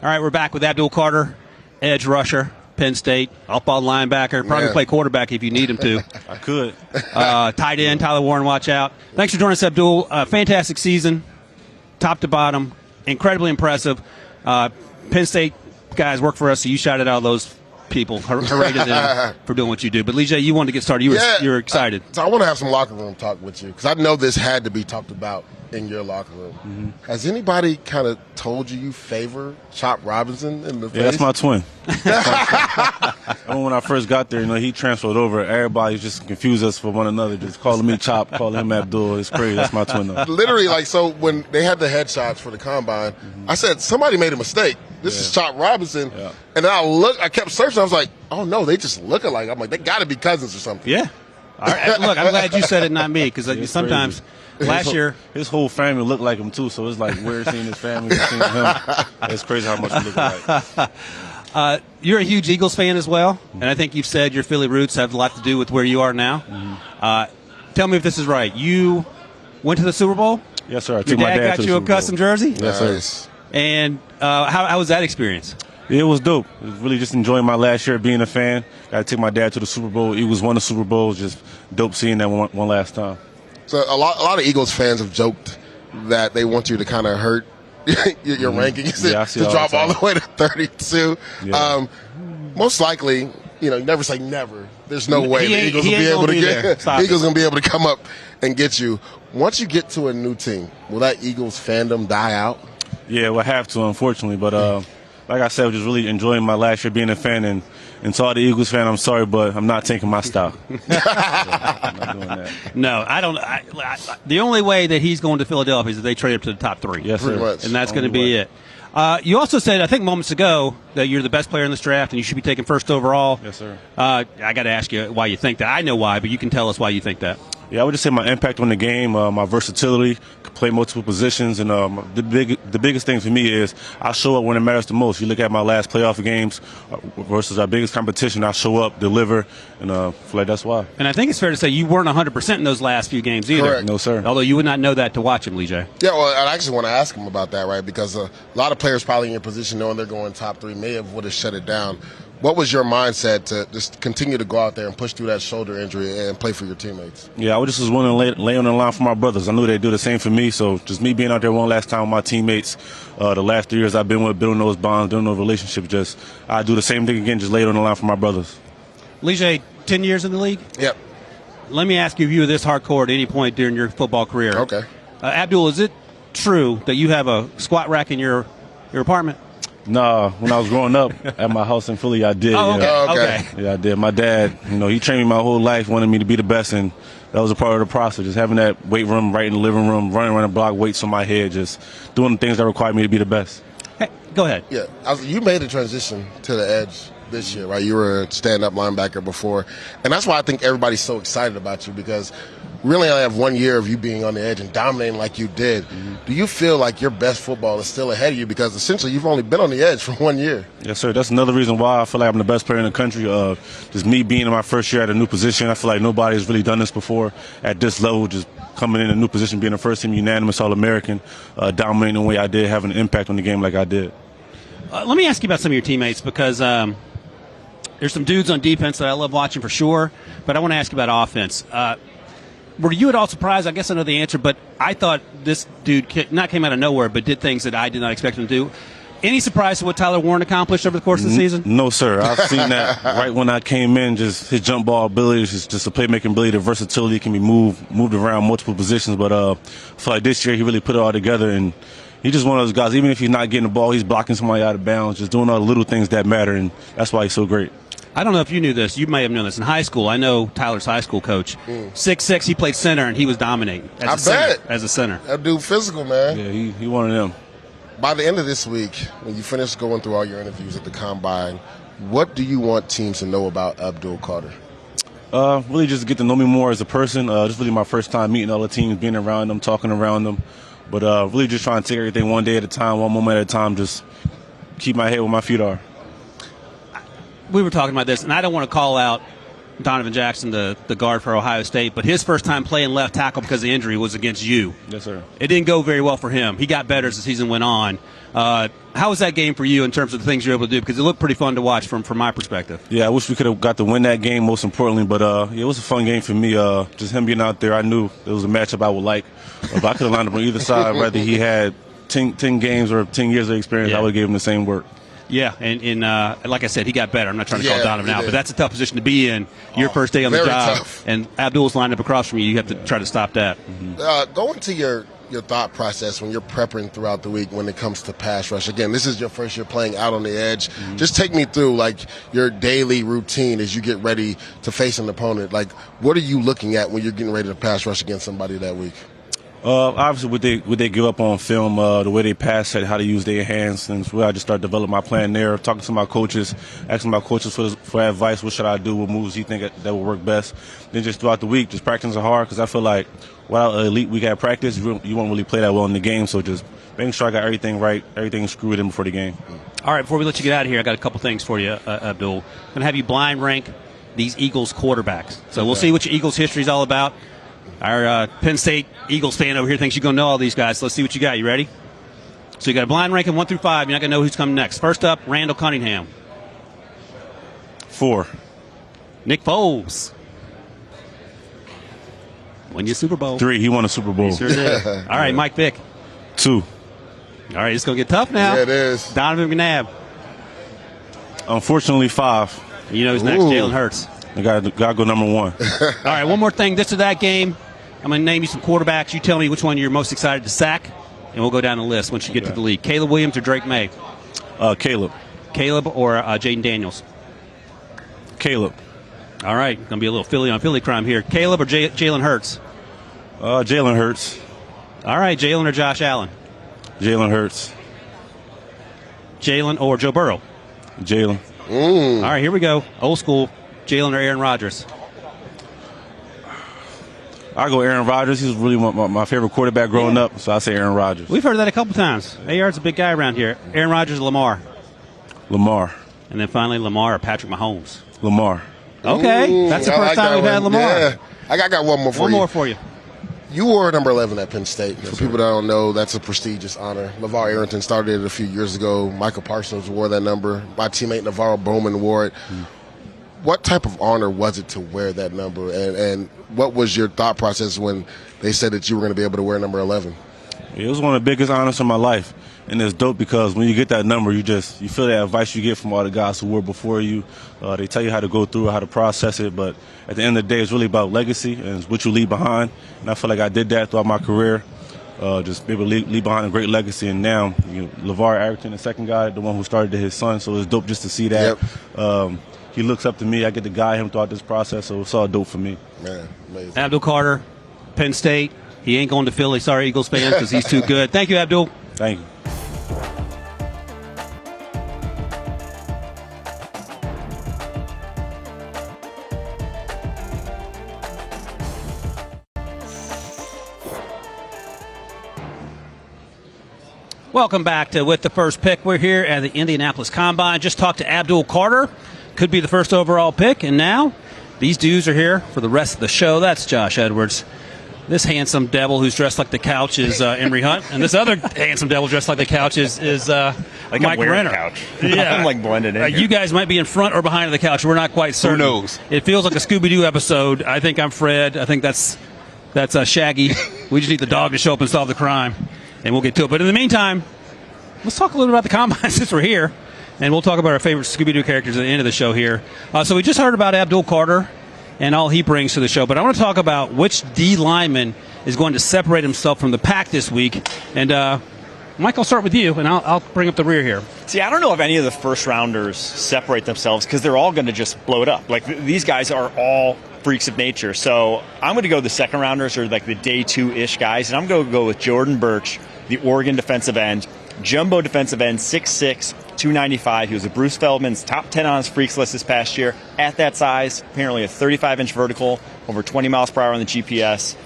All right, we're back with Abdul Carter, edge rusher, Penn State, up-ball linebacker, probably play quarterback if you need him to. I could. Tight end, Tyler Warren, watch out. Thanks for joining us, Abdul. Fantastic season, top to bottom, incredibly impressive. Penn State guys work for us, so you shouted out those people. Hooray to them for doing what you do. But, Lijah, you wanted to get started. You were excited. So I want to have some locker room talk with you because I know this had to be talked about in your locker room. Mm-hmm. Has anybody kind of told you favor Chop Robinson in the face? Yeah, that's my twin. When I first got there, he transferred over. Everybody just confused us for one another, just calling me Chop, calling him Abdul. It's crazy. That's my twin, though. Literally, so when they had the headshots for the Combine, I said, somebody made a mistake. This is Chop Robinson. Yeah. And then I kept searching. I was like, oh, no, they just look alike. I'm like, they got to be cousins or something. Yeah. All right. Look, I'm glad you said it, not me, because sometimes – last year, his whole family looked like him too, so it's like weird seeing his family, seeing him. It's crazy how much we look alike. You're a huge Eagles fan as well, and I think you've said your Philly roots have a lot to do with where you are now. Mm-hmm. Tell me if this is right. You went to the Super Bowl? Yes, sir. Your dad got you a custom jersey? Yes, sir. And how was that experience? It was dope. It was really just enjoying my last year being a fan. Got to take my dad to the Super Bowl. Eagles won the Super Bowl. Just dope seeing that one last time. So a lot of Eagles fans have joked that they want you to kind of hurt your rankings to drop all the way to 32. Yeah. Most likely, you never say never. There's no way the Eagles will be able to get. The Eagles going to be able to come up and get you. Once you get to a new team, will that Eagles fandom die out? Yeah, we'll have to, unfortunately. But like I said, I was just really enjoying my last year being a fan. And to all the Eagles fan, I'm sorry, but I'm not taking my style. I'm not doing that. No, I don't. The only way that he's going to Philadelphia is if they trade him to the top 3. Yes, sir. Much. And that's going to be it. You also said, I think moments ago, that you're the best player in this draft and you should be taken first overall. Yes, sir. I got to ask you why you think that. I know why, but you can tell us why you think that. Yeah, I would just say my impact on the game, my versatility, could play multiple positions, and the biggest thing for me is I show up when it matters the most. You look at my last playoff games versus our biggest competition, I show up, deliver, and I feel like that's why. And I think it's fair to say you weren't 100% in those last few games either. Correct. No, sir. Although you would not know that to watch him, Lijah. Yeah, well, I actually want to ask him about that, right? Because a lot of players probably in your position, knowing they're going top 3, would have shut it down. What was your mindset to just continue to go out there and push through that shoulder injury and play for your teammates? Yeah, I was just willing to lay on the line for my brothers. I knew they'd do the same for me, so just me being out there one last time with my teammates, the last 3 years I've been with, building those bonds, building those relationships, I do the same thing again, just lay it on the line for my brothers. Lijah, 10 years in the league? Yep. Let me ask you if you were this hardcore at any point during your football career. Okay. Abdul, is it true that you have a squat rack in your apartment? No, when I was growing up at my house in Philly, I did. Oh, okay. Yeah. Okay. Yeah, I did. My dad, he trained me my whole life, wanted me to be the best, and that was a part of the process. Just having that weight room right in the living room, running around the block, weights on my head, just doing the things that required me to be the best. Hey, go ahead. Yeah, you made a transition to the edge this year, right? You were a stand-up linebacker before, and that's why I think everybody's so excited about you because really only have 1 year of you being on the edge and dominating like you did. Mm-hmm. Do you feel like your best football is still ahead of you because essentially you've only been on the edge for 1 year? Yes, sir. That's another reason why I feel like I'm the best player in the country. Just me being in my first year at a new position. I feel like nobody's really done this before at this level, just coming in a new position, being the first team unanimous All-American, dominating the way I did, having an impact on the game like I did. Let me ask you about some of your teammates because there's some dudes on defense that I love watching for sure, but I want to ask you about offense. Were you at all surprised? I guess I know the answer, but I thought this dude came out of nowhere, but did things that I did not expect him to do. Any surprise to what Tyler Warren accomplished over the course of the season? No, sir. I've seen that right when I came in, just his jump ball ability, just the playmaking ability, the versatility, can be moved around multiple positions. But I feel like this year he really put it all together, and he's just one of those guys, even if he's not getting the ball, he's blocking somebody out of bounds, just doing all the little things that matter, and that's why he's so great. I don't know if you knew this. You may have known this. In high school, I know Tyler's high school coach. 6'6", he played center, and he was dominating as a center. That dude physical, man. Yeah, he one of them. By the end of this week, when you finish going through all your interviews at the Combine, what do you want teams to know about Abdul Carter? Really just get to know me more as a person. This is really my first time meeting all the teams, being around them, talking around them. But really just trying to take everything one day at a time, one moment at a time, just keep my head where my feet are. We were talking about this, and I don't want to call out Donovan Jackson, the guard for Ohio State, but his first time playing left tackle because of injury was against you. Yes, sir. It didn't go very well for him. He got better as the season went on. How was that game for you in terms of the things you're able to do? Because it looked pretty fun to watch from my perspective. Yeah, I wish we could have got to win that game, most importantly. But it was a fun game for me. Just him being out there, I knew it was a matchup I would like. If I could have lined up on either side, whether he had 10 games or 10 years of experience, I would have given him the same work. Yeah, and like I said, he got better. I'm not trying to call Donovan out, but that's a tough position to be in. Your first day on the job, tough. And Abdul's lined up across from you. You have to try to stop that. Go into your thought process when you're prepping throughout the week when it comes to pass rush. Again, this is your first year playing out on the edge. Just take me through like your daily routine as you get ready to face an opponent. Like, what are you looking at when you're getting ready to pass rush against somebody that week? Obviously, what they give up on film, the way they pass it, how to use their hands, and so I just start developing my plan there. Talking to my coaches, asking my coaches for advice. What should I do? What moves do you think that will work best? Then just throughout the week, just practicing hard because I feel like without an elite week at practice, you won't really play that well in the game. So just making sure I got everything right, everything screwed in before the game. All right, before we let you get out of here, I got a couple things for you, Abdul. I'm going to have you blind rank these Eagles quarterbacks. So we'll see what your Eagles history is all about. Our Penn State Eagles fan over here thinks you're going to know all these guys. So let's see what you got. You ready? So you got a blind ranking 1 through 5. You're not going to know who's coming next. First up, Randall Cunningham. 4. Nick Foles. Won your Super Bowl. 3. He won a Super Bowl. He sure did. All right, Mike Vick. 2. All right, it's going to get tough now. Yeah, it is. Donovan McNabb. Unfortunately, 5. You know who's next? Jalen Hurts. I got to go number 1. All right, one more thing. This or that game. I'm going to name you some quarterbacks. You tell me which one you're most excited to sack, and we'll go down the list once you get to the league. Caleb Williams or Drake May? Caleb. Caleb or Jaden Daniels? Caleb. All right, going to be a little Philly on Philly crime here. Caleb or Jalen Hurts? Jalen Hurts. All right, Jalen or Josh Allen? Jalen Hurts. Jalen or Joe Burrow? Jalen. All right, here we go. Old school. Jalen or Aaron Rodgers? I go Aaron Rodgers. He's really my favorite quarterback growing up, so I say Aaron Rodgers. We've heard that a couple times. AR's a big guy around here. Aaron Rodgers or Lamar? Lamar. And then finally, Lamar or Patrick Mahomes? Lamar. Okay, that's the first time we've had Lamar. Yeah. I got one more for you. One more for you. You were number 11 at Penn State. For people that don't know, that's a prestigious honor. LeVar Arrington started it a few years ago. Michael Parsons wore that number. My teammate Navarro Bowman wore it. What type of honor was it to wear that number? And what was your thought process when they said that you were going to be able to wear number 11? It was one of the biggest honors of my life. And it's dope because when you get that number, you feel that advice you get from all the guys who were before you. They tell you how to go through it, how to process it. But at the end of the day, it's really about legacy and it's what you leave behind. And I feel like I did that throughout my career. Just be able to leave behind a great legacy. And now, LeVar Arrington, the second guy, the one who started to his son. So it's dope just to see that. Yep. He looks up to me. I get to guide him throughout this process, so it's all dope for me. Man, amazing. Abdul Carter, Penn State. He ain't going to Philly. Sorry, Eagles fans, because he's too good. Thank you, Abdul. Thank you. Welcome back to With the First Pick. We're here at the Indianapolis Combine. Just talked to Abdul Carter. Could be the first overall pick. And now these dudes are here for the rest of the show. That's Josh Edwards. This handsome devil who's dressed like the couch is Emery Hunt. And this other handsome devil dressed like the couch is Mike Renner. Couch. Yeah. I'm like blended in. You guys might be in front or behind the couch. We're not quite certain. Who knows? It feels like a Scooby-Doo episode. I think I'm Fred. I think that's Shaggy. We just need the dog to show up and solve the crime. And we'll get to it. But in the meantime, let's talk a little bit about the Combine since we're here. And we'll talk about our favorite Scooby-Doo characters at the end of the show here. So we just heard about Abdul Carter and all he brings to the show. But I want to talk about which D-lineman is going to separate himself from the pack this week. And, Mike, I'll start with you, and I'll bring up the rear here. See, I don't know if any of the first-rounders separate themselves because they're all going to just blow it up. Like, these guys are all freaks of nature. So I'm going to go the second-rounders or, like, the day two-ish guys. And I'm going to go with Jordan Burch, the Oregon defensive end. Jumbo defensive end, 6'6", 295. He was a Bruce Feldman's top 10 on his freaks list this past year. At that size, apparently a 35-inch vertical, over 20 miles per hour on the GPS.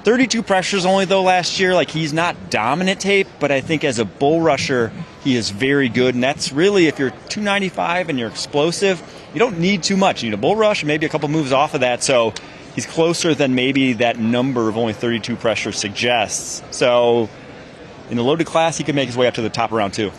32 pressures only, though, last year. Like, he's not dominant tape, but I think as a bull rusher, he is very good. And that's really, if you're 295 and you're explosive, you don't need too much. You need a bull rush and maybe a couple moves off of that. So he's closer than maybe that number of only 32 pressures suggests. So in the loaded class, he could make his way up to the top of round 2.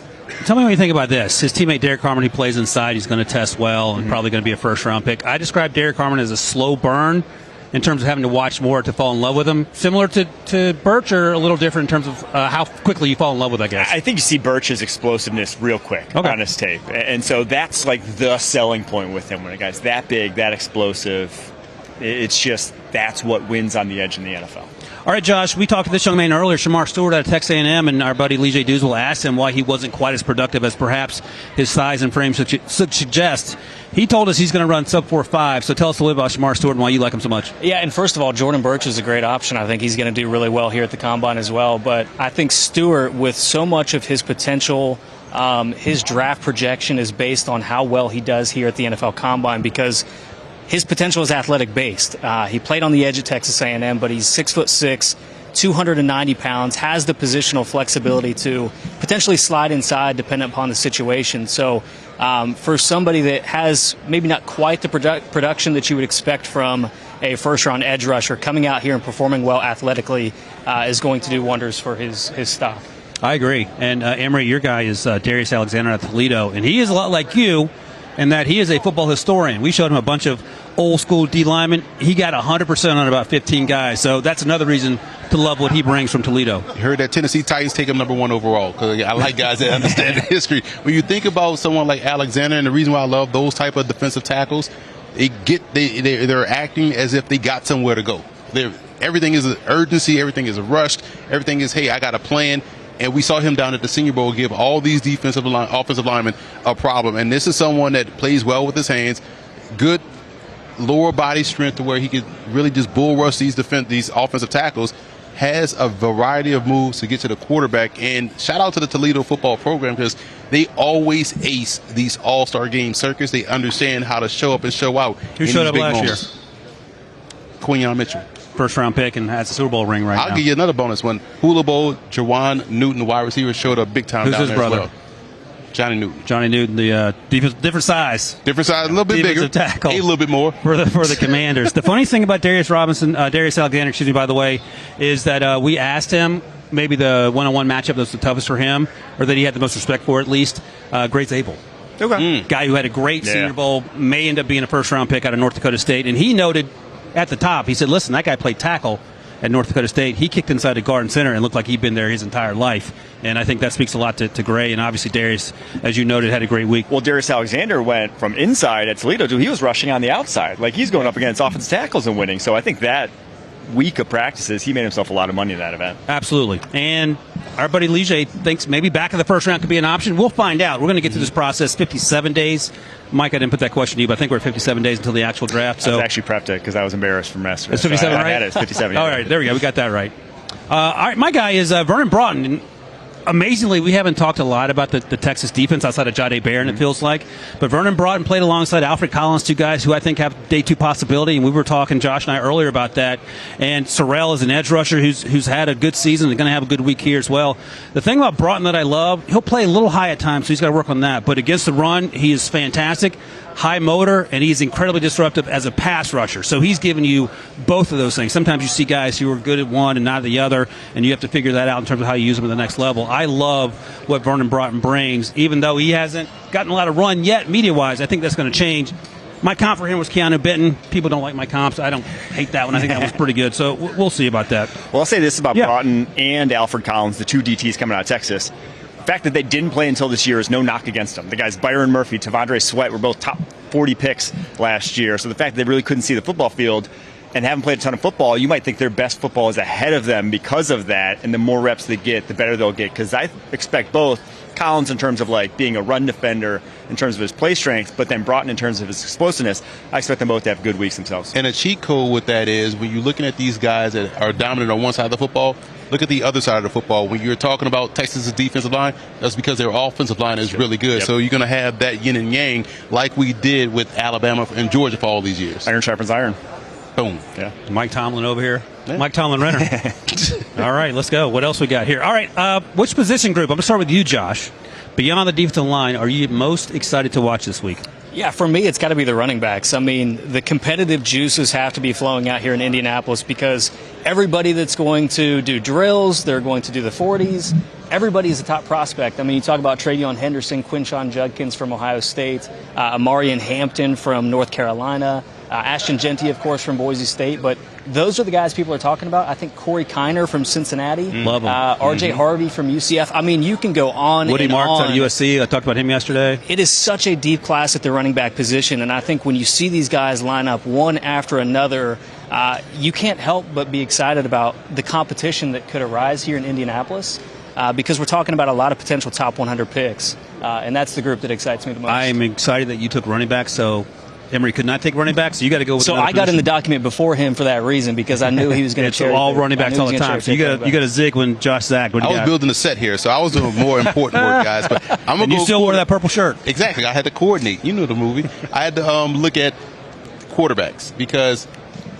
Tell me what you think about this. His teammate Derek Carmen, he plays inside. He's going to test well and probably going to be a first-round pick. I describe Derek Carmen as a slow burn in terms of having to watch more to fall in love with him. Similar to Birch, or a little different in terms of how quickly you fall in love with, I guess. I think you see Birch's explosiveness real quick on his tape. And so that's like the selling point with him. When a guy's that big, that explosive, it's just that's what wins on the edge in the NFL. All right, Josh, we talked to this young man earlier, Shamar Stewart out of Texas A&M, and our buddy Lee J. Douzable asked him why he wasn't quite as productive as perhaps his size and frame should suggest. He told us he's going to run sub 4.5, so tell us a little about Shamar Stewart and why you like him so much. Yeah, and first of all, Jordan Birch is a great option. I think he's going to do really well here at the Combine as well. But I think Stewart, with so much of his potential, his draft projection is based on how well he does here at the NFL Combine, because his potential is athletic based. He played on the edge at Texas A&M, but he's 6'6", 290 pounds, has the positional flexibility to potentially slide inside depending upon the situation. So for somebody that has maybe not quite the production that you would expect from a first-round edge rusher, coming out here and performing well athletically is going to do wonders for his stock. I agree. And Emery, your guy is Darius Alexander at Toledo, and he is a lot like you in that he is a football historian. We showed him a bunch of old-school D-linemen. He got 100% on about 15 guys, so that's another reason to love what he brings from Toledo. You heard that Tennessee Titans take him -- 1 overall, because I like guys that understand the history. When you think about someone like Alexander, and the reason why I love those type of defensive tackles, they're acting as if they got somewhere to go. Everything is an urgency, everything is rushed, everything is, hey, I got a plan. And we saw him down at the Senior Bowl give all these offensive linemen a problem. And this is someone that plays well with his hands, good lower body strength to where he could really just bull rush these offensive tackles, has a variety of moves to get to the quarterback. And shout out to the Toledo football program, because they always ace these all-star game circuits. They understand how to show up and show out. Who showed up last year? Quinyon Mitchell. First-round pick and has a Super Bowl ring now. I'll give you another bonus one. Hula Bowl, Jawan Newton, the wide receiver, showed up big time. Who's down his there brother? As well. Johnny Newton. Johnny Newton, the different size. Different size, a little bit bigger. Tackle a little bit more. For the Commanders. The funny thing about Darius Alexander, by the way, is that we asked him maybe the one-on-one matchup that was the toughest for him, or that he had the most respect for at least, Great Douzable. Okay. Guy who had a great Senior Bowl, may end up being a first-round pick out of North Dakota State, and he noted at the top, he said, listen, that guy played tackle at North Dakota State. He kicked inside the guard and center and looked like he'd been there his entire life. And I think that speaks a lot to Gray. And obviously Darius, as you noted, had a great week. Well, Darius Alexander went from inside at Toledo to he was rushing on the outside. Like, he's going up against offensive tackles and winning. So I think that week of practices, he made himself a lot of money in that event. Absolutely. And our buddy Lige thinks maybe back in the first round could be an option. We'll find out. We're going to get through this process 57 days. Mike, I didn't put that question to you, but I think we're at 57 days until the actual draft. So I actually prepped it because I was embarrassed from yesterday. It's 57, right? I had it. It's 57. All right, there we go. We got that right. All right, my guy is Vernon Broughton. And amazingly, we haven't talked a lot about the Texas defense outside of Jahdae Barron, it feels like. But Vernon Broughton played alongside Alfred Collins, two guys who I think have day two possibility. And we were talking, Josh and I, earlier about that. And Sorrell is an edge rusher who's had a good season and going to have a good week here as well. The thing about Broughton that I love, he'll play a little high at times, so he's got to work on that. But against the run, he is fantastic. High motor, and he's incredibly disruptive as a pass rusher. So he's giving you both of those things. Sometimes you see guys who are good at one and not the other, and you have to figure that out in terms of how you use them at the next level. I love what Vernon Broughton brings, even though he hasn't gotten a lot of run yet media-wise. I think that's going to change. My comp for him was Keanu Benton. People don't like my comps. I don't hate that one. I think that was pretty good. So we'll see about that. Well, I'll say this about Broughton and Alfred Collins, the two DTs coming out of Texas. The fact that they didn't play until this year is no knock against them. The guys Byron Murphy, Tavondre Sweat were both top 40 picks last year. So the fact that they really couldn't see the football field and haven't played a ton of football, you might think their best football is ahead of them because of that. And the more reps they get, the better they'll get. Because I expect both Collins in terms of like being a run defender in terms of his play strength, but then Broughton in terms of his explosiveness. I expect them both to have good weeks themselves. And a cheat code with that is when you're looking at these guys that are dominant on one side of the football, look at the other side of the football. When you're talking about Texas' defensive line, that's because their offensive line is really good. Yep. So you're going to have that yin and yang like we did with Alabama and Georgia for all these years. Iron sharpens iron. Boom. Yeah. Mike Tomlin over here. Yeah. Mike Tomlin Renner. All right, let's go. What else we got here? All right, which position group? I'm going to start with you, Josh. Beyond the defensive line, are you most excited to watch this week? Yeah, for me, it's got to be the running backs. I mean, the competitive juices have to be flowing out here in Indianapolis because everybody that's going to do drills, they're going to do the 40s, everybody is a top prospect. I mean, you talk about Travion Henderson, Quinshon Judkins from Ohio State, Amarian Hampton from North Carolina, Ashton Genty, of course, from Boise State. But those are the guys people are talking about. I think Corey Kiner from Cincinnati. Love him. R.J. Harvey from UCF. I mean, you can go on Woody and Marks on. out of USC. I talked about him yesterday. It is such a deep class at the running back position, and I think when you see these guys line up one after another, you can't help but be excited about the competition that could arise here in Indianapolis. Because we're talking about a lot of potential top 100 picks, and that's the group that excites me the most. I am excited that you took running back, so Emory could not take running back, so you got to go with So another I got in position. the document before him for that reason, because I knew he was going to cherry all pick. running backs all the time, so you got to zig when Josh Zach. I was building a set here, so I was doing more important work, guys. But I'm gonna and you still wore that purple shirt. Exactly. I had to coordinate. You know the movie. I had to look at quarterbacks because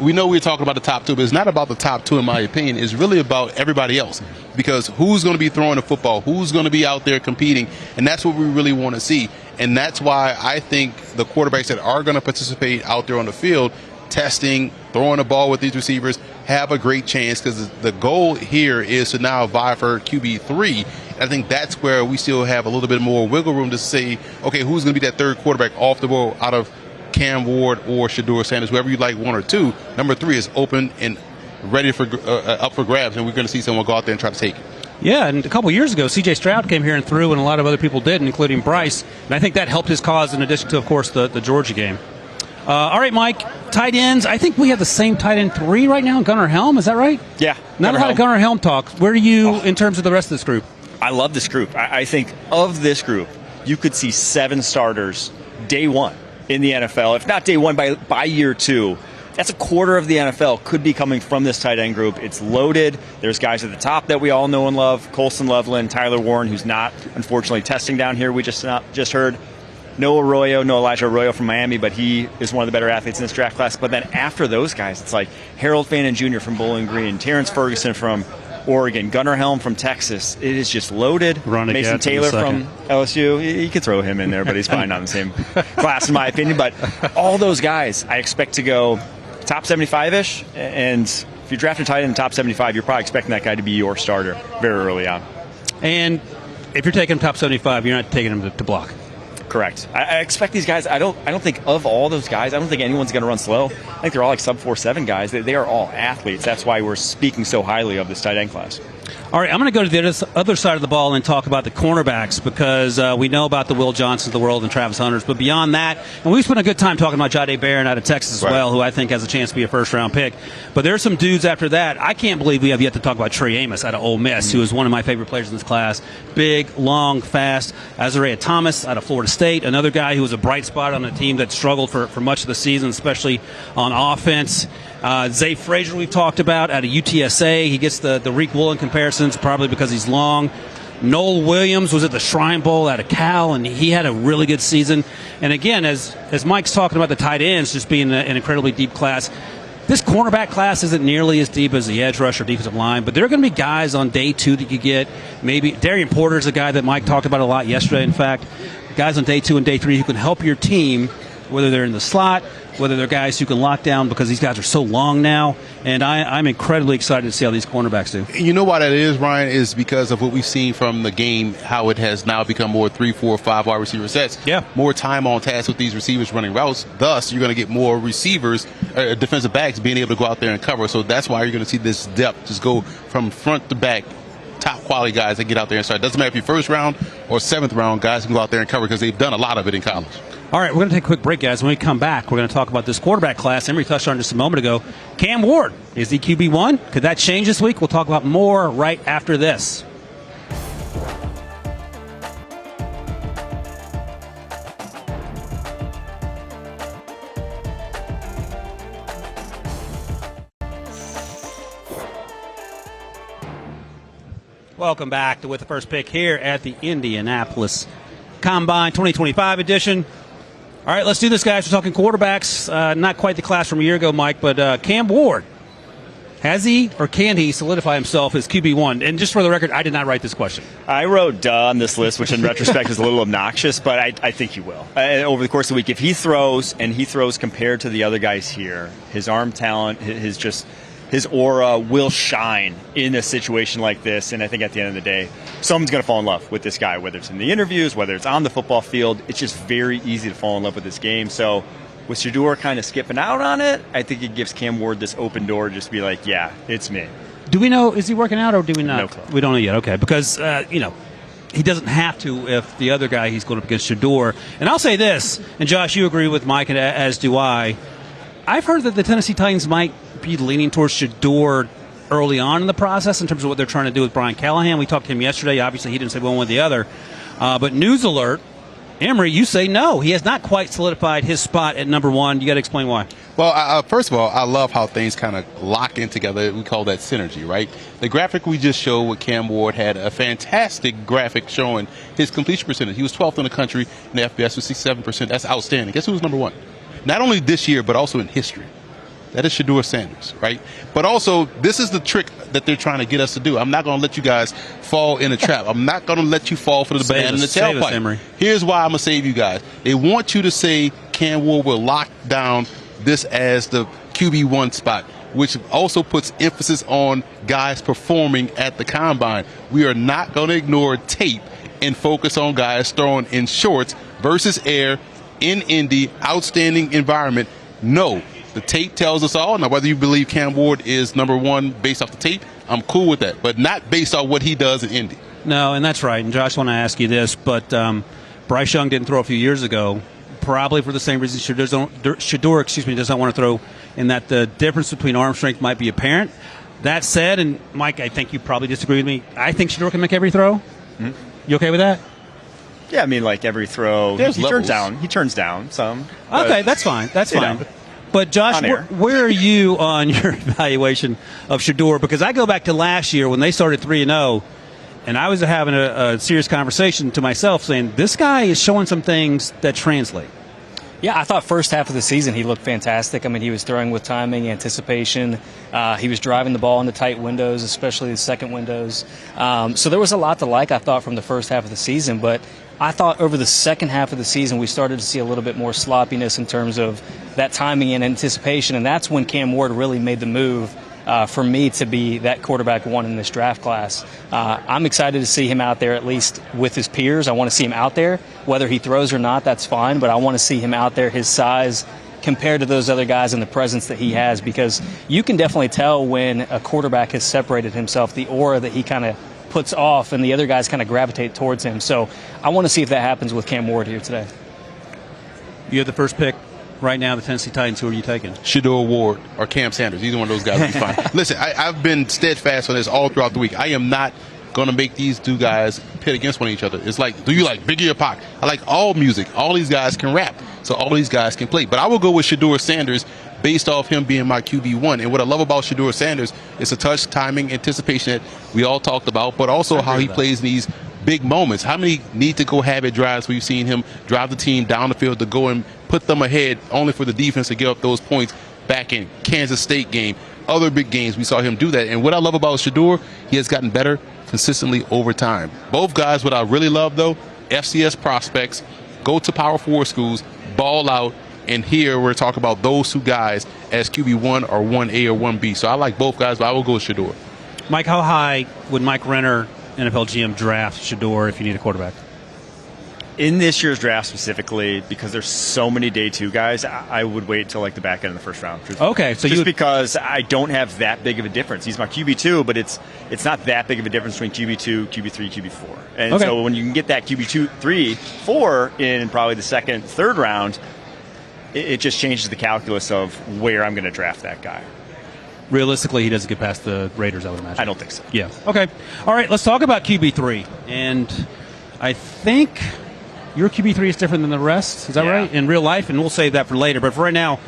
we know we're talking about the top two, but it's not about the top two, in my opinion. It's really about everybody else. Because who's going to be throwing the football? Who's going to be out there competing? And that's what we really want to see. And that's why I think the quarterbacks that are going to participate out there on the field, testing, throwing the ball with these receivers, have a great chance, because the goal here is to now vie for QB3. I think that's where we still have a little bit more wiggle room to say, okay, who's going to be that third quarterback off the ball out of Cam Ward or Shedeur Sanders, whoever you like, one or two. Number 3 is open and ready for up for grabs, and we're going to see someone go out there and try to take it. Yeah, and a couple years ago, C.J. Stroud came here and threw, and a lot of other people did, including Bryce. And I think that helped his cause, in addition to, of course, the Georgia game. All right, Mike, tight ends. I think we have the same tight end 3 right now, Gunnar Helm. Is that right? Yeah. Not a lot of Gunnar Helm talk. Where are you in terms of the rest of this group? I love this group. I think of this group, you could see 7 starters day one in the NFL. If not day one, by year 2. That's a quarter of the NFL could be coming from this tight end group. It's loaded. There's guys at the top that we all know and love. Colson Loveland, Tyler Warren, who's not, unfortunately, testing down here. We just heard Noah Elijah Arroyo from Miami, but he is one of the better athletes in this draft class. But then after those guys, it's like Harold Fannin Jr. from Bowling Green, Terrence Ferguson from Oregon, Gunnar Helm from Texas. It is just loaded. Mason Taylor from LSU. You could throw him in there, but he's probably not in the same class, in my opinion. But all those guys, I expect to go top 75-ish, and if you draft a tight end in the top 75, you're probably expecting that guy to be your starter very early on. And if you're taking him top 75, you're not taking him to block. Correct. I expect these guys. I don't think of all those guys, I don't think anyone's going to run slow. I think they're all like sub 4.7 guys. They are all athletes. That's why we're speaking so highly of this tight end class. All right, I'm going to go to the other side of the ball and talk about the cornerbacks, because we know about the Will Johnsons of the world and Travis Hunters. But beyond that, and we spent a good time talking about Jahdae Barron out of Texas as well, who I think has a chance to be a first-round pick. But there are some dudes after that. I can't believe we have yet to talk about Trey Amos out of Ole Miss, who is one of my favorite players in this class. Big, long, fast. Azariah Thomas out of Florida State, another guy who was a bright spot on a team that struggled for much of the season, especially on offense. Zay Frazier we've talked about out of UTSA. He gets the Reek Woolen comparisons probably because he's long. Noel Williams was at the Shrine Bowl out of Cal, and he had a really good season. And again, as Mike's talking about the tight ends just being an incredibly deep class, this cornerback class isn't nearly as deep as the edge rush or defensive line, but there are going to be guys on day 2 that you get. Maybe Darian Porter is a guy that Mike talked about a lot yesterday, in fact. Guys on day 2 and day 3 who can help your team, whether they're in the slot, whether they're guys who can lock down, because these guys are so long now. And I'm incredibly excited to see how these cornerbacks do. You know why that is, Ryan, is because of what we've seen from the game, how it has now become more 3, 4, 5 wide receiver sets. Yeah. More time on task with these receivers running routes. Thus, you're going to get more receivers, defensive backs being able to go out there and cover. So that's why you're going to see this depth just go from front to back. Top quality guys that get out there and start. Doesn't matter if you're first round or 7th round, guys can go out there and cover because they've done a lot of it in college. All right, we're going to take a quick break, guys. When we come back, we're going to talk about this quarterback class. Emory touched on it just a moment ago. Cam Ward, is he QB1? Could that change this week? We'll talk about more right after this. Welcome back to With the First Pick here at the Indianapolis Combine 2025 edition. All right, let's do this, guys. We're talking quarterbacks. Not quite the class from a year ago, Mike, but Cam Ward, has he or can he solidify himself as QB1? And just for the record, I did not write this question. I wrote duh on this list, which in retrospect is a little obnoxious, but I think he will. Over the course of the week, if he throws, and he throws compared to the other guys here, his arm talent, his his aura will shine in a situation like this. And I think at the end of the day, someone's going to fall in love with this guy, whether it's in the interviews, whether it's on the football field. It's just very easy to fall in love with this game. So with Shedeur kind of skipping out on it, I think it gives Cam Ward this open door to just be like, yeah, it's me. Do we know, is he working out or do we not? No clue. We don't know yet, okay. Because, he doesn't have to if the other guy he's going up against Shedeur. And I'll say this, and Josh, you agree with Mike, and as do I. I've heard that the Tennessee Titans might be leaning towards Shedeur early on in the process in terms of what they're trying to do with Brian Callahan. We talked to him yesterday. Obviously, he didn't say one way or the other. But news alert, Emery, you say no. He has not quite solidified his spot at number one. You got to explain why. Well, first of all, I love how things kind of lock in together. We call that synergy, right? The graphic we just showed with Cam Ward had a fantastic graphic showing his completion percentage. He was 12th in the country in the FBS with 67%. That's outstanding. Guess who was number one? Not only this year, but also in history. That is Shedeur Sanders, right? But also, this is the trick that they're trying to get us to do. I'm not going to let you guys fall in a trap. I'm not going to let you fall for the banana in the tailpipe. Here's why I'm going to save you guys. They want you to say Cam Ward will lock down this as the QB1 spot, which also puts emphasis on guys performing at the Combine. We are not going to ignore tape and focus on guys throwing in shorts versus air in Indy, outstanding environment. No, the tape tells us all. Now, whether you believe Cam Ward is number one based off the tape, I'm cool with that, but not based on what he does in Indy. No, and that's right. And Josh, I want to ask you this, but Bryce Young didn't throw a few years ago, probably for the same reason Shedeur doesn't want to throw, in that the difference between arm strength might be apparent. That said, and Mike, I think you probably disagree with me, I think Shedeur can make every throw. Mm-hmm. You okay with that? Yeah, I mean, like every throw, he turns down some. Okay, that's fine. That's fine. But Josh, where are you on your evaluation of Shedeur? Because I go back to last year when they started 3-0, and I was having a serious conversation to myself saying, this guy is showing some things that translate. Yeah, I thought first half of the season he looked fantastic. I mean, he was throwing with timing, anticipation. He was driving the ball into tight windows, especially the second windows. So there was a lot to like, I thought, from the first half of the season. But I thought over the second half of the season we started to see a little bit more sloppiness in terms of that timing and anticipation. And that's when Cam Ward really made the move for me to be that quarterback one in this draft class. I'm excited to see him out there, at least with his peers. I want to see him out there. Whether he throws or not, that's fine, but I want to see him out there, his size compared to those other guys and the presence that he has, because you can definitely tell when a quarterback has separated himself, the aura that he kind of puts off and the other guys kind of gravitate towards him. So I want to see if that happens with Cam Ward here today. You have the first pick. Right now, the Tennessee Titans, who are you taking? Shedeur Ward or Cam Sanders. Either one of those guys would be fine. Listen, I've been steadfast on this all throughout the week. I am not going to make these two guys pit against one each other. It's like, do you like Biggie or Pac? I like all music. All these guys can rap, so all these guys can play. But I will go with Shedeur Sanders based off him being my QB1. And what I love about Shedeur Sanders is the touch, timing, anticipation that we all talked about, but also how he plays in these big moments. How many need-to-go habit drives we've seen him drive the team down the field to go and put them ahead only for the defense to give up those points back in Kansas State game. Other big games, we saw him do that. And what I love about Shedeur, he has gotten better consistently over time. Both guys, what I really love, though, FCS prospects, go to Power 4 schools, ball out, and here we're talking about those two guys as QB1 or 1A or 1B. So I like both guys, but I will go with Shedeur. Mike, how high would Mike Renner, NFL GM, draft Shedeur if you need a quarterback? In this year's draft specifically, because there's so many day two guys, I would wait till like the back end of the first round. Okay, so just because I don't have that big of a difference. He's my QB2, but it's not that big of a difference between QB2, QB3, QB4. And so when you can get that QB2, 3, 4 in probably the second, third round, it just changes the calculus of where I'm going to draft that guy. Realistically, he doesn't get past the Raiders, I would imagine. I don't think so. Yeah. Okay. All right, let's talk about QB3. And I think your QB3 is different than the rest. Is that right? In real life? And we'll save that for later. But for right now,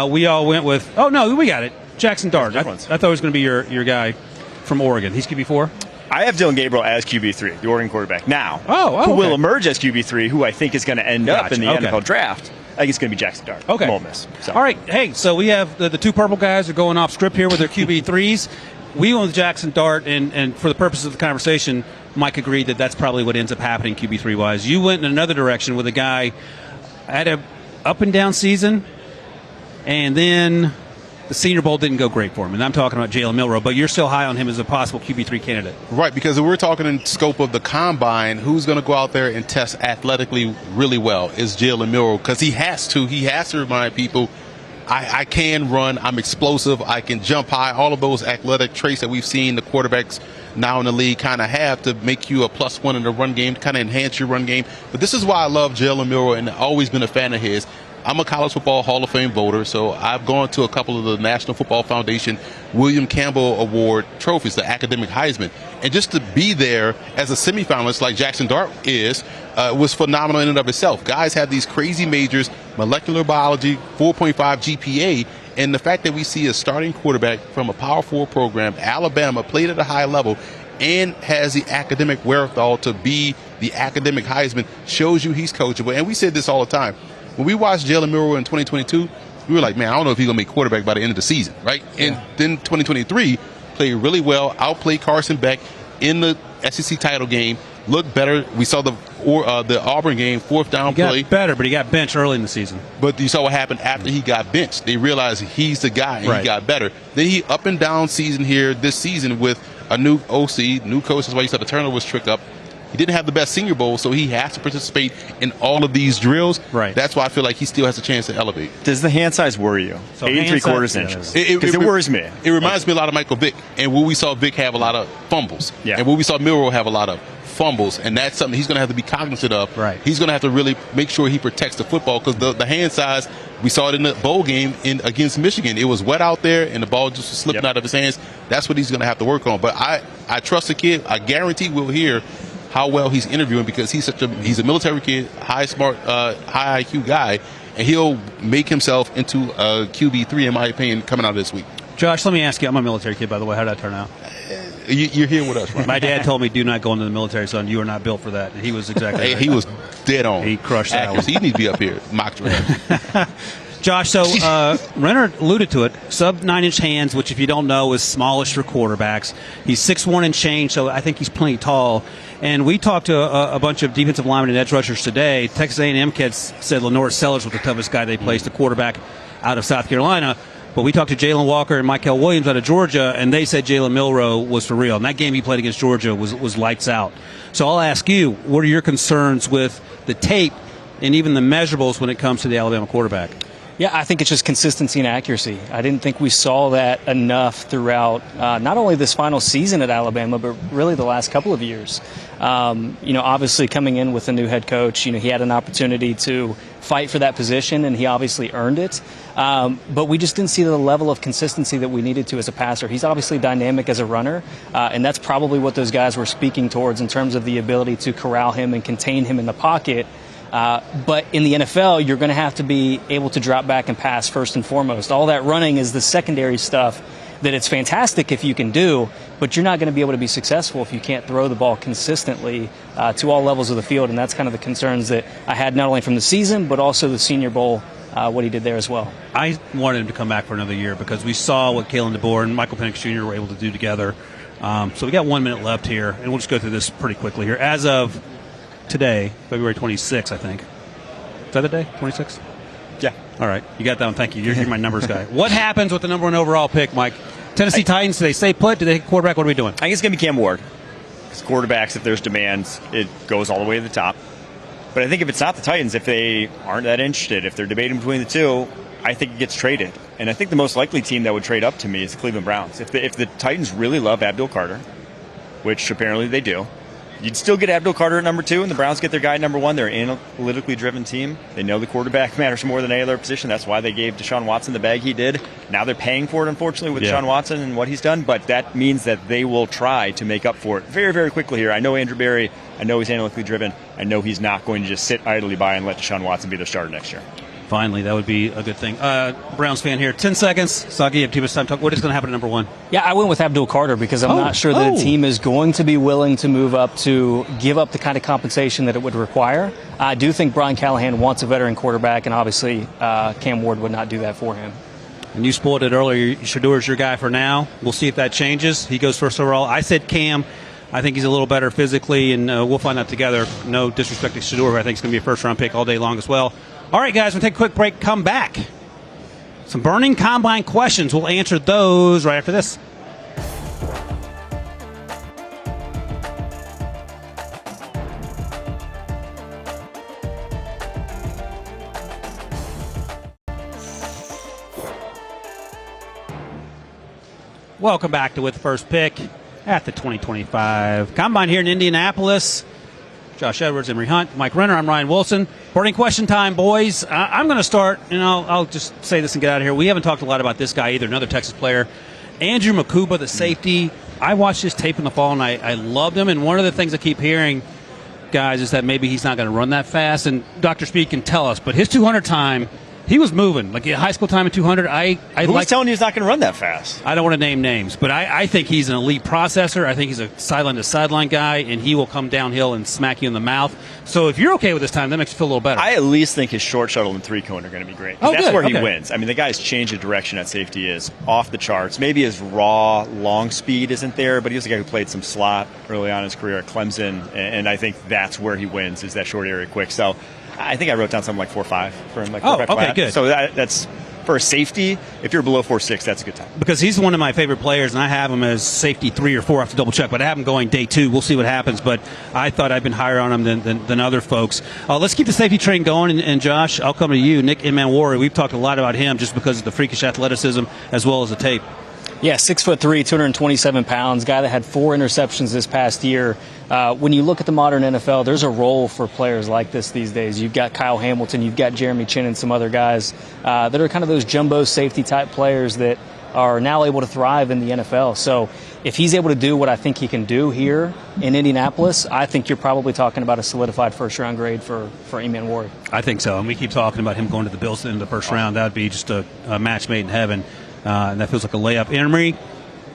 we all went with, oh, no, we got it. Jackson Dart. I thought it was going to be your guy from Oregon. He's QB4? I have Dylan Gabriel as QB3, the Oregon quarterback. Now, who will emerge as QB3, who I think is going to end up in the NFL draft, I think it's going to be Jackson Dart. Okay. Ole Miss. So. All right. Hey, so we have the two purple guys are going off script here with their QB3s. We went with Jackson Dart, and for the purpose of the conversation, Mike agreed that that's probably what ends up happening QB3-wise. You went in another direction with a guy had a up-and-down season, and then the Senior Bowl didn't go great for him, and I'm talking about Jalen Milroe, but you're still high on him as a possible QB3 candidate. Right, because if we're talking in scope of the combine, who's going to go out there and test athletically really well is Jalen Milroe, because he has to remind people, I can run, I'm explosive, I can jump high, all of those athletic traits that we've seen the quarterbacks now in the league kind of have to make you a +1 in the run game, kind of enhance your run game. But this is why I love Jalen Milroe and I've always been a fan of his. I'm a college football Hall of Fame voter, so I've gone to a couple of the National Football Foundation William Campbell Award trophies, the academic Heisman. And just to be there as a semifinalist like Jackson Dart was phenomenal in and of itself. Guys have these crazy majors, molecular biology, 4.5 GPA, and the fact that we see a starting quarterback from a Power 4 program, Alabama, played at a high level, and has the academic wherewithal to be the academic Heisman shows you he's coachable. And we said this all the time. When we watched Jalen Milroe in 2022, we were like, man, I don't know if he's going to be quarterback by the end of the season, right? Yeah. And then 2023, played really well, outplayed Carson Beck in the SEC title game, looked better. We saw the Auburn game, fourth down play. He got better, but he got benched early in the season. But you saw what happened after he got benched. They realized he's the guy, and he got better. Then he up and down season here this season with a new OC, new coach. That's why you saw the turnovers trick up. He didn't have the best Senior Bowl, so he has to participate in all of these drills. Right. That's why I feel like he still has a chance to elevate. Does the hand size worry you? So 8 3/4 inches. Because it worries me. It reminds me a lot of Michael Vick. And when we saw Vick have a lot of fumbles. Yeah. And when we saw Milroe have a lot of fumbles. And that's something he's going to have to be cognizant of. Right. He's going to have to really make sure he protects the football, because the hand size, we saw it in the bowl game against Michigan. It was wet out there, and the ball just was slipping out of his hands. That's what he's going to have to work on. But I trust the kid. I guarantee we'll hear how well he's interviewing, because he's a military kid, high IQ guy, and he'll make himself into a QB3 in my opinion coming out this week. Josh, let me ask you, I'm a military kid, by the way. How did that turn out? You're here with us, right? My dad told me, do not go into the military, son. You are not built for that. And he was exactly right. He was dead on. He crushed that one. He needs to be up here, mock drill. Josh, so Renner alluded to it, sub 9-inch hands, which if you don't know is smallish for quarterbacks. He's 6'1" and change, so I think he's plenty tall. And we talked to a bunch of defensive linemen and edge rushers today. Texas A&M kids said Lenore Sellers was the toughest guy they placed, a quarterback out of South Carolina. But we talked to Jalen Walker and Michael Williams out of Georgia, and they said Jalen Milroe was for real. And that game he played against Georgia was lights out. So I'll ask you, what are your concerns with the tape and even the measurables when it comes to the Alabama quarterback? Yeah, I think it's just consistency and accuracy. I didn't think we saw that enough throughout not only this final season at Alabama, but really the last couple of years. Obviously coming in with a new head coach, he had an opportunity to fight for that position, and he obviously earned it. But we just didn't see the level of consistency that we needed to as a passer. He's obviously dynamic as a runner, and that's probably what those guys were speaking towards in terms of the ability to corral him and contain him in the pocket. But in the NFL, you're going to have to be able to drop back and pass first and foremost. All that running is the secondary stuff that it's fantastic if you can do, but you're not going to be able to be successful if you can't throw the ball consistently to all levels of the field. And that's kind of the concerns that I had not only from the season, but also the Senior Bowl, what he did there as well. I wanted him to come back for another year because we saw what Kalen DeBoer and Michael Penix Jr. were able to do together. So we got 1 minute left here, and we'll just go through this pretty quickly here. As of today, February 26th, I think. Is that the day? 26th? Yeah. All right. You got that one. Thank you. You're my numbers guy. What happens with the number 1 overall pick, Mike? Tennessee Titans, do they stay put? Do they hit quarterback? What are we doing? I think it's going to be Cam Ward. Because quarterbacks, if there's demands, it goes all the way to the top. But I think if it's not the Titans, if they aren't that interested, if they're debating between the two, I think it gets traded. And I think the most likely team that would trade up to me is the Cleveland Browns. If the Titans really love Abdul Carter, which apparently they do, you'd still get Abdul Carter at number 2, and the Browns get their guy at number 1. They're an analytically driven team. They know the quarterback matters more than any other position. That's why they gave Deshaun Watson the bag he did. Now they're paying for it, unfortunately, with Deshaun Watson and what he's done, but that means that they will try to make up for it very, very quickly here. I know Andrew Berry. I know he's analytically driven. I know he's not going to just sit idly by and let Deshaun Watson be their starter next year. Finally, that would be a good thing. Browns fan here. 10 seconds. Sagi, you have too much time to talk. What is going to happen to number 1? Yeah, I went with Abdul Carter because I'm not sure that the team is going to be willing to move up to give up the kind of compensation that it would require. I do think Brian Callahan wants a veteran quarterback, and obviously Cam Ward would not do that for him. And you spoiled it earlier. Shadour's your guy for now. We'll see if that changes. He goes first overall. I said Cam. I think he's a little better physically, and we'll find out together. No disrespect to Shaddour, but I think it's going to be a first-round pick all day long as well. All right, guys, we'll take a quick break. Come back. Some burning combine questions. We'll answer those right after this. Welcome back to With the First Pick at the 2025 Combine here in Indianapolis. Josh Edwards, Emery Hunt, Mike Renner. I'm Ryan Wilson. Burning question time, boys. I'm going to start, and I'll just say this and get out of here. We haven't talked a lot about this guy either, another Texas player. Andrew Makuba, the safety. I watched his tape in the fall, and I loved him. And one of the things I keep hearing, guys, is that maybe he's not going to run that fast. And Dr. Speed can tell us, but his 200 time, he was moving. Like high school time at 200, Who was telling you he's not going to run that fast? I don't want to name names, but I think he's an elite processor. I think he's a sideline-to-sideline guy, and he will come downhill and smack you in the mouth. So if you're okay with this time, that makes you feel a little better. I at least think his short shuttle and three-cone are going to be great. Oh, that's good. where he Okay. wins. I mean, the guy's change of direction at safety is off the charts. Maybe his raw long speed isn't there, but he was a guy who played some slot early on in his career at Clemson, and I think that's where he wins, is that short area quick. So I think I wrote down something like 4.5 for him. Like okay, good. So that's for a safety. If you're below 4.6, that's a good time. Because he's one of my favorite players, and I have him as safety 3 or 4. I have to double check, but I have him going day 2. We'll see what happens. But I thought I'd been higher on him than other folks. Let's keep the safety train going. And Josh, I'll come to you. Nick Imanwori, we've talked a lot about him just because of the freakish athleticism as well as the tape. Yeah, 6'3", 227 pounds, guy that had 4 interceptions this past year. When you look at the modern NFL, there's a role for players like this these days. You've got Kyle Hamilton, you've got Jeremy Chin and some other guys that are kind of those jumbo safety type players that are now able to thrive in the NFL. So if he's able to do what I think he can do here in Indianapolis, I think you're probably talking about a solidified first-round grade for Imanwori. I think so. And we keep talking about him going to the Bills in the first round. That would be just a match made in heaven. And that feels like a layup. Emery,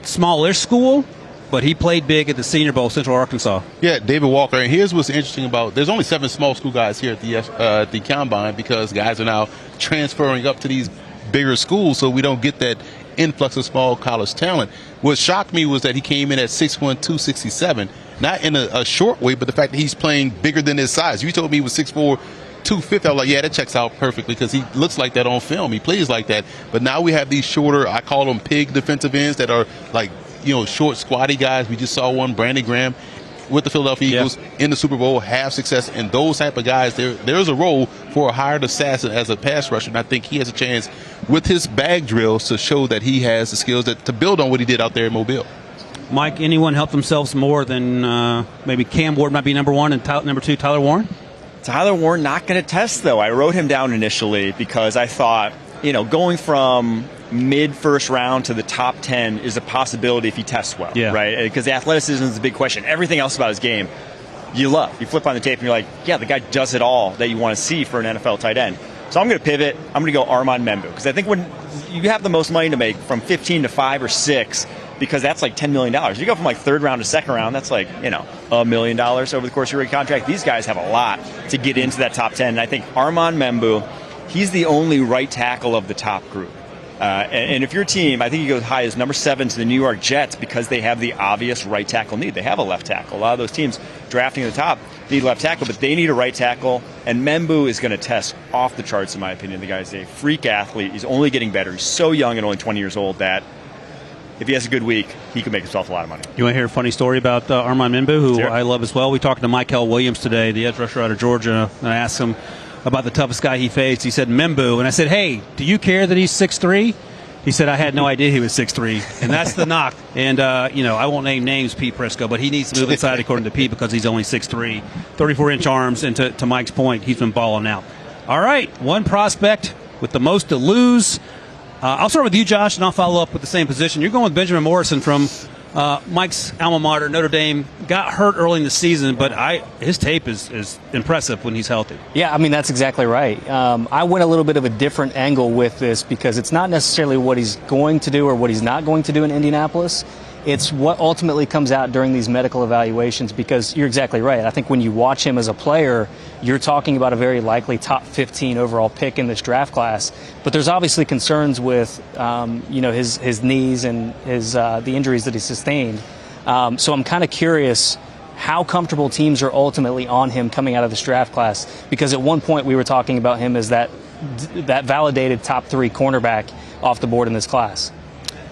smallish school, but he played big at the Senior Bowl, Central Arkansas. Yeah, David Walker. And here's what's interesting about, there's only 7 small school guys here at the Combine because guys are now transferring up to these bigger schools, so we don't get that influx of small college talent. What shocked me was that he came in at 6'1", 267, not in a short way, but the fact that he's playing bigger than his size. You told me he was 6'4", 250. I was like, yeah, that checks out perfectly because he looks like that on film. He plays like that. But now we have these shorter, I call them pig defensive ends that are like, short, squatty guys. We just saw one, Brandon Graham, with the Philadelphia Eagles in the Super Bowl, have success. And those type of guys, there's a role for a hired assassin as a pass rusher. And I think he has a chance with his bag drills to show that he has the skills to build on what he did out there in Mobile. Mike, anyone help themselves more than maybe Cam Ward might be number 1 and number 2, Tyler Warren? Tyler Warren not going to test, though. I wrote him down initially because I thought, going from mid-first round to the top 10 is a possibility if he tests well, right? Because the athleticism is a big question. Everything else about his game, you love. You flip on the tape and you're like, yeah, the guy does it all that you want to see for an NFL tight end. So I'm going to pivot. I'm going to go Armand Membu because I think when you have the most money to make from 15 to 5 or 6, because that's like $10 million. You go from like third round to second round, that's like, $1 million over the course of your rookie contract. These guys have a lot to get into that top 10. And I think Armand Membu, he's the only right tackle of the top group. And if your team, I think he goes high as number 7 to the New York Jets because they have the obvious right tackle need. They have a left tackle. A lot of those teams drafting at the top need left tackle, but they need a right tackle. And Membu is going to test off the charts, in my opinion. The guy's a freak athlete. He's only getting better. He's so young and only 20 years old that if he has a good week, he can make himself a lot of money. You want to hear a funny story about Armand Membu, who I love as well? We talked to Michael Williams today, the edge rusher out of Georgia, and I asked him about the toughest guy he faced. He said, Membu. And I said, hey, do you care that he's 6'3"? He said, I had no idea he was 6'3", and that's the knock. And, I won't name names, Pete Prisco, but he needs to move inside according to Pete because he's only 6'3", 34-inch arms, and to Mike's point, he's been balling out. All right, one prospect with the most to lose. I'll start with you, Josh, and I'll follow up with the same position. You're going with Benjamin Morrison from Mike's alma mater, Notre Dame. Got hurt early in the season, but his tape is impressive when he's healthy. Yeah, I mean, that's exactly right. I went a little bit of a different angle with this because it's not necessarily what he's going to do or what he's not going to do in Indianapolis. It's what ultimately comes out during these medical evaluations, because you're exactly right. I think when you watch him as a player, you're talking about a very likely top 15 overall pick in this draft class. But there's obviously concerns with, his knees and the injuries that he sustained. So I'm kind of curious how comfortable teams are ultimately on him coming out of this draft class, because at one point we were talking about him as that validated top 3 cornerback. off the board in this class.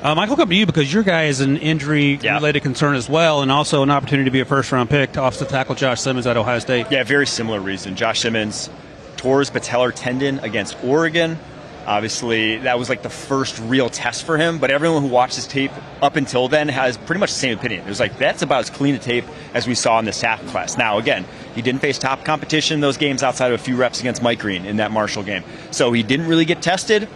Michael, come to you because your guy is an injury-related concern as well, and also an opportunity to be a first-round pick to offensive tackle Josh Simmons at Ohio State. Yeah, very similar reason. Josh Simmons tore his patellar tendon against Oregon. Obviously, that was like the first real test for him, but everyone who watched his tape up until then has pretty much the same opinion. It was like, that's about as clean a tape as we saw in this tackle class. Now, again, he didn't face top competition in those games outside of a few reps against Mike Green in that Marshall game. So he didn't really get tested,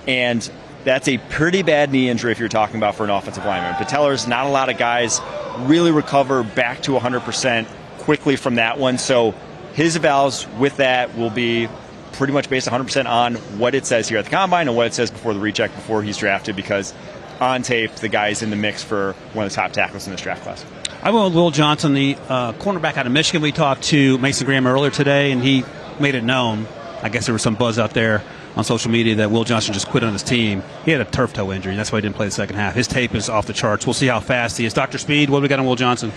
and that's a pretty bad knee injury if you're talking about for an offensive lineman. Patellars, not a lot of guys really recover back to 100% quickly from that one. So his evals with that will be pretty much based 100% on what it says here at the Combine and what it says before the recheck, before he's drafted, because on tape, the guy's in the mix for one of the top tackles in this draft class. I went with Will Johnson, the cornerback out of Michigan. We talked to Mason Graham earlier today, and he made it known. I guess there was some buzz out there on social media that Will Johnson just quit on his team. He had a turf toe injury. That's why he didn't play the second half. His tape is off the charts. We'll see how fast he is. Dr. Speed, what do we got on Will Johnson?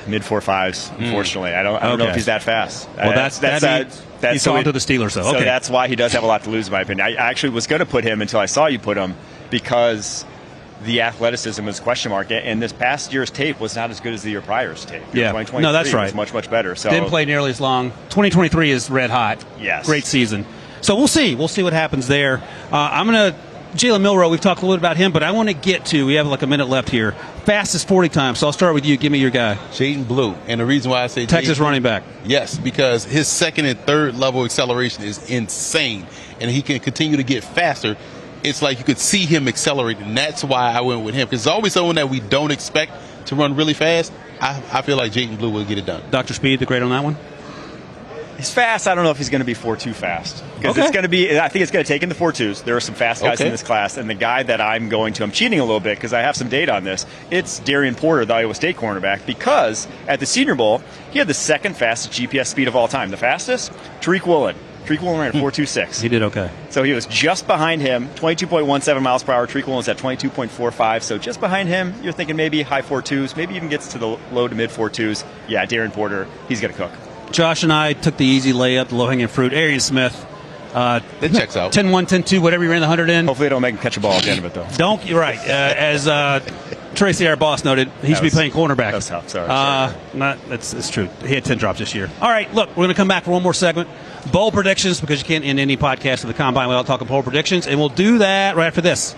Mid 4.5s, unfortunately. I don't know if he's that fast. Well, he's gone to the Steelers, though. So that's why he does have a lot to lose, in my opinion. I actually was going to put him until I saw you put him, because the athleticism was a question mark, and this past year's tape was not as good as the year prior's tape. Yeah, 2023 no, that's right. was much, much better. So didn't play nearly as long. 2023 is red hot. Yes. Great season. So we'll see. We'll see what happens there. I'm going to Jalen Milroe, we've talked a little bit about him, but I want to get to, we have like a minute left here, fastest 40 time. So I'll start with you. Give me your guy. Jaden Blue. And the reason why I say Texas running back. Yes, because his second and third level acceleration is insane, and he can continue to get faster. It's like you could see him accelerating, and that's why I went with him, because it's always someone that we don't expect to run really fast. I feel like Jaden Blue will get it done. Dr. Speed, the grade on that one? He's fast. I don't know if he's going to be 4.2 fast. Because it's going to be, I think it's going to take in the 4.2s. There are some fast guys in this class. And the guy that I'm cheating a little bit because I have some data on this. It's Darian Porter, the Iowa State cornerback, because at the Senior Bowl, he had the second fastest GPS speed of all time. The fastest, Tariq Woolen. Tariq Woolen ran at 4.26. He did okay. So he was just behind him, 22.17 miles per hour. Tariq Woolen was at 22.45. So just behind him, you're thinking maybe high 4.2s, maybe even gets to the low to mid 4.2s. Yeah, Darian Porter, he's going to cook. Josh and I took the easy layup, the low-hanging fruit. Arian Smith. It checks out. 10-1, 10-2, whatever you ran the 100 in. Hopefully they don't make him catch a ball at the end of it, though. You're right. As Tracy, our boss, noted, he should be playing cornerback. That's tough. Sorry. That's true. He had 10 drops this year. All right, look, we're going to come back for one more segment. Bowl predictions, because you can't end any podcast of the Combine without talking bowl predictions, and we'll do that right after this.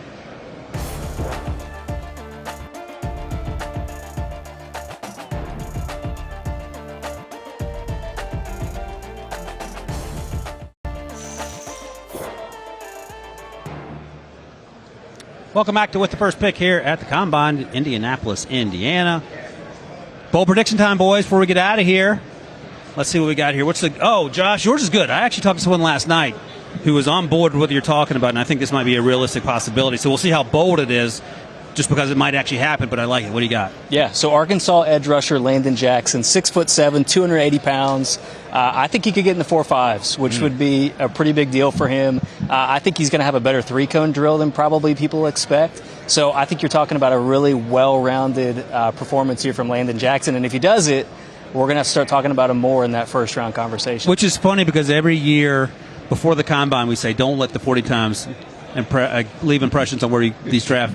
Welcome back to With the First Pick here at the Combine, Indianapolis, Indiana. Bowl prediction time, boys, before we get out of here. Let's see what we got here. Josh, yours is good. I actually talked to someone last night who was on board with what you're talking about, and I think this might be a realistic possibility. So we'll see how bold it is, just because it might actually happen, but I like it. What do you got? Yeah, so Arkansas edge rusher Landon Jackson, 6'7", 280 pounds. I think he could get in the 4.5s, which would be a pretty big deal for him. I think he's going to have a better three-cone drill than probably people expect. So I think you're talking about a really well-rounded performance here from Landon Jackson. And if he does it, we're going to have to start talking about him more in that first-round conversation. Which is funny because every year before the Combine we say don't let the 40 times leave impressions on where these draft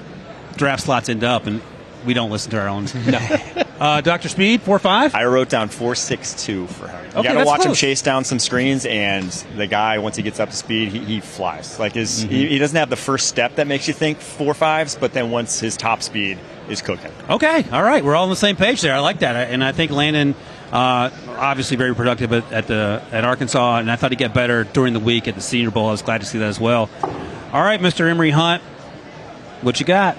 slots end up, and we don't listen to our own. No. Dr. Speed, 4.5? I wrote down 4.62 for him. You Okay, got to watch close. him chase down some screens, and the guy, once he gets up to speed, he flies. Like he doesn't have the first step that makes you think 4.5s, but then once his top speed is cooking. Okay, all right. We're all on the same page there. I like that. And I think Landon, obviously very productive at Arkansas, and I thought he'd get better during the week at the Senior Bowl. I was glad to see that as well. All right, Mr. Emory Hunt, what you got?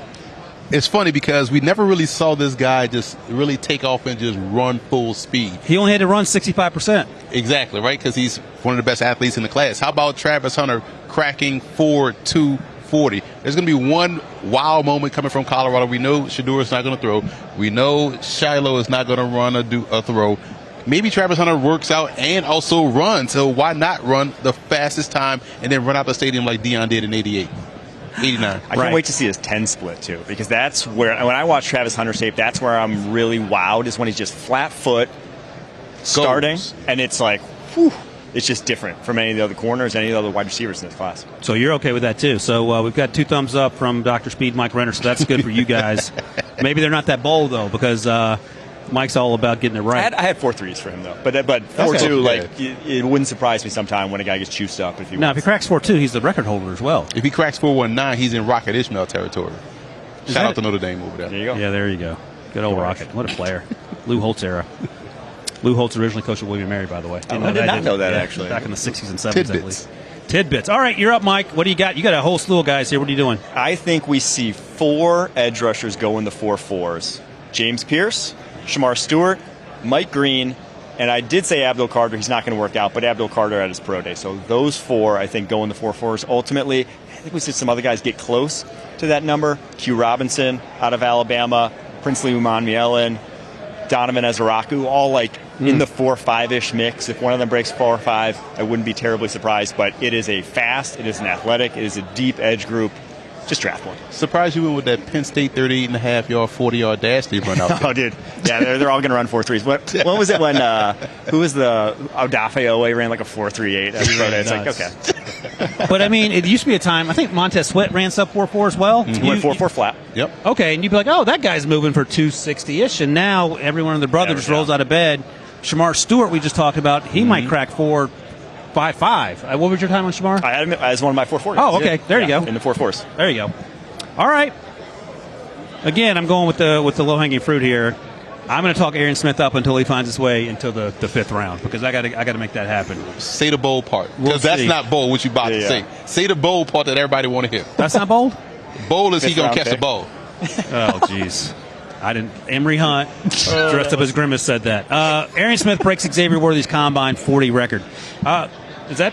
It's funny because we never really saw this guy just really take off and just run full speed. He only had to run 65%. Exactly, right? Because he's one of the best athletes in the class. How about Travis Hunter cracking 4.240? There's going to be one wow moment coming from Colorado. We know Shadour's not going to throw. We know Shiloh is not going to run or do a throw. Maybe Travis Hunter works out and also runs. So why not run the fastest time and then run out the stadium like Deion did in 88? 89. I can't wait to see his 10 split, too, because that's where, when I watch Travis Hunter's tape, that's where I'm really wowed, is when he's just flat foot starting, and it's like, whew, it's just different from any of the other corners, any of the other wide receivers in this class. So you're okay with that too. So we've got 2 thumbs up from Dr. Speed, Mike Renner, so that's good for you guys. Maybe they're not that bold, though, because Mike's all about getting it right. I had 4 threes for him, though. But 4.2, it wouldn't surprise me sometime when a guy gets juiced up. If he cracks 4.2, he's the record holder as well. If he cracks 4.19, he's in Rocket Ishmael territory. Shout out to Notre Dame over there. There you go. Yeah, there you go. Good old Rocket. What a player. Lou Holtz era. Lou Holtz originally coached at William & Mary, by the way. I did not know that, actually. Back in the 60s and 70s, at least. Tidbits. All right, you're up, Mike. What do you got? You got a whole slew of guys here. What are you doing? I think we see 4 edge rushers go in the 4-4s. James Pierce, Shamar Stewart, Mike Green, and I did say Abdul Carter. He's not going to work out, but Abdul Carter at his pro day. So those 4, I think, go in the 4-4s. Ultimately, I think we see some other guys get close to that number. Q Robinson out of Alabama, Princely Umanmielen, Donovan Ezaraku, all in the 4-5-ish mix. If one of them breaks 4-5, I wouldn't be terribly surprised. But it is a fast, it is an athletic, it is a deep edge group. Just draft one. Surprised you went with that Penn State 38.5-yard, 40-yard dash they run out there. Oh, dude. Yeah, they're all going to run 4.3s. When was it when, who was the Odafe Owe ran like a 4.38? It's like, okay. But, I mean, it used to be a time, I think Montez Sweat ran sub 4.4 as well. He went 4.4 flat. Yep. Okay, and you'd be like, oh, that guy's moving for 260-ish, and now every one of their brothers just rolls out of bed. Shamar Stewart, we just talked about, he might crack 4.55. What was your time on Shamar? I had him as one of my 4.40s. Oh, okay. There you go. In the 4.4s. There you go. All right. Again, I'm going with the low-hanging fruit here. I'm going to talk Arian Smith up until he finds his way into the 5th round because I got to make that happen. Say the bold part because that's not bold. What you about to say? Say the bold part that everybody want to hear. That's not bold. Bold is he gonna catch the ball? Oh, jeez. I didn't. Emory Hunt, dressed up as Grimace, said that. Arian Smith breaks Xavier Worthy's Combine 40 record. Is that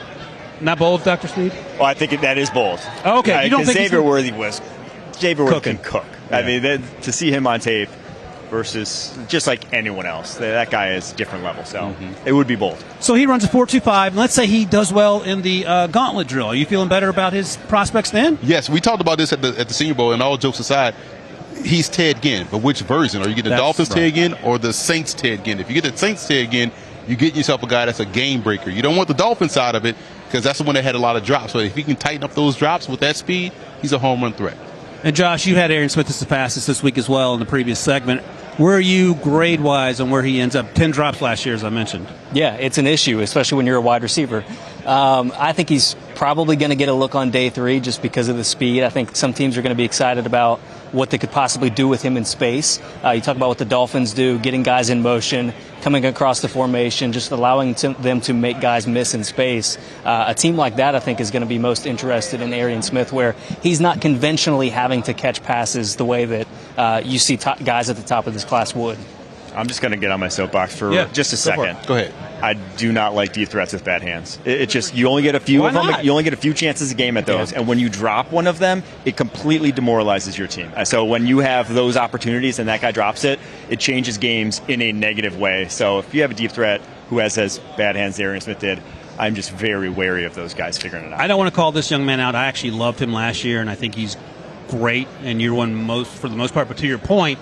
not bold, Dr. Speed? Well, I think that is bold. Oh, okay. You don't think Xavier Worthy can cook. Yeah. I mean, to see him on tape versus just like anyone else, that guy is a different level. So it would be bold. So he runs a 4.25. And let's say he does well in the gauntlet drill. Are you feeling better about his prospects then? Yes, we talked about this at the Senior Bowl, and all jokes aside, he's Ted Ginn, but which version? Are you getting the Dolphins Ted Ginn or the Saints Ted Ginn? If you get the Saints Ted Ginn, you get yourself a guy that's a game breaker. You don't want the Dolphins side of it because that's the one that had a lot of drops. So if he can tighten up those drops with that speed, he's a home run threat. And Josh, you had Arian Smith as the fastest this week as well in the previous segment. Where are you grade-wise on where he ends up? 10 drops last year, as I mentioned. Yeah, it's an issue, especially when you're a wide receiver. I think he's probably going to get a look on day 3 just because of the speed. I think some teams are going to be excited about what they could possibly do with him in space. You talk about what the Dolphins do, getting guys in motion, coming across the formation, just allowing them to make guys miss in space. A team like that, I think, is going to be most interested in Arian Smith, where he's not conventionally having to catch passes the way that you see guys at the top of this class would. I'm just going to get on my soapbox for just a second. Go ahead. I do not like deep threats with bad hands. It just, you only get a few of them. You only get a few chances a game at those. Yeah. And when you drop one of them, it completely demoralizes your team. So when you have those opportunities and that guy drops it, it changes games in a negative way. So if you have a deep threat who has as bad hands as Arian Smith did, I'm just very wary of those guys figuring it out. I don't want to call this young man out. I actually loved him last year, and I think he's great in year one for the most part. But to your point,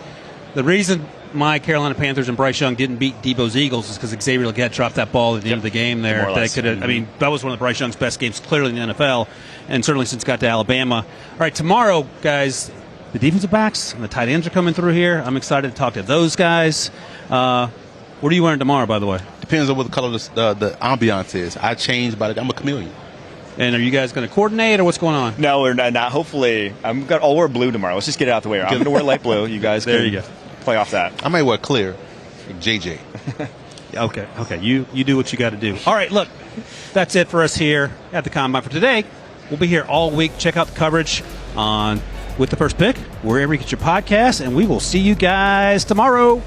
the reason my Carolina Panthers and Bryce Young didn't beat Debo's Eagles is because Xavier Legette dropped that ball at the end of the game there. That was one of Bryce Young's best games clearly in the NFL, and certainly since he got to Alabama. All right, tomorrow, guys, the defensive backs and the tight ends are coming through here. I'm excited to talk to those guys. What are you wearing tomorrow, by the way? Depends on what the color the ambiance is. I change, but I'm a chameleon. And are you guys going to coordinate, or what's going on? No, we're not. Hopefully, I'll wear blue tomorrow. Let's just get it out the way. I'm going to wear light blue. You guys there you go. Play off that. I might wear clear, like JJ. Okay. You do what you got to do. All right, look, that's it for us here at the Combine for today. We'll be here all week. Check out the coverage on With the First Pick, wherever you get your podcasts, and we will see you guys tomorrow.